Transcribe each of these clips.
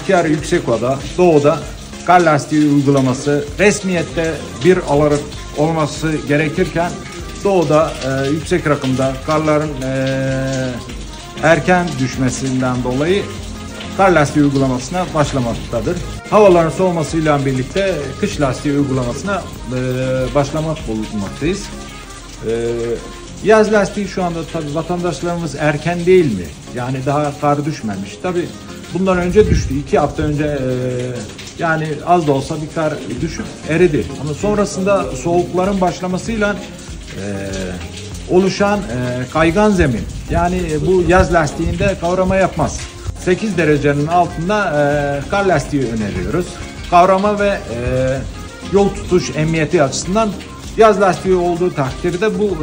Hakkari Yüksekova'da, Doğu'da kar lastiği uygulaması resmiyette bir olarak olması gerekirken Doğu'da yüksek rakımda karların erken düşmesinden dolayı kar lastiği uygulamasına başlamaktadır. Havaların soğumasıyla birlikte kış lastiği uygulamasına başlamak bulunmaktayız. Yaz lastiği şu anda tabii vatandaşlarımız erken değil mi? Yani daha kar düşmemiş. Tabii bundan önce düştü. 2 hafta önce yani az da olsa bir kar düşüp eridi. Ama sonrasında soğukların başlamasıyla oluşan kaygan zemin. Yani bu yaz lastiğinde kavrama yapmaz. 8 derecenin altında kar lastiği öneriyoruz. Kavrama ve yol tutuş emniyeti açısından yaz lastiği olduğu takdirde bu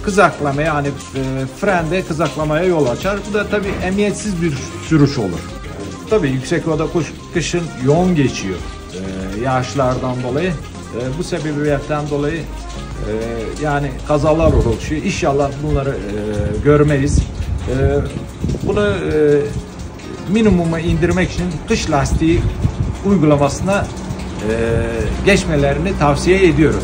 kızaklamaya yani frende kızaklamaya yol açar. Bu da tabii emniyetsiz bir sürüş olur. Tabii Yüksekova'da kışın yoğun geçiyor yağışlardan dolayı. Bu sebebiyetten dolayı yani kazalar oluşuyor. İnşallah bunları görmeyiz. Bunu minimuma indirmek için kış lastiği uygulamasına geçmelerini tavsiye ediyoruz.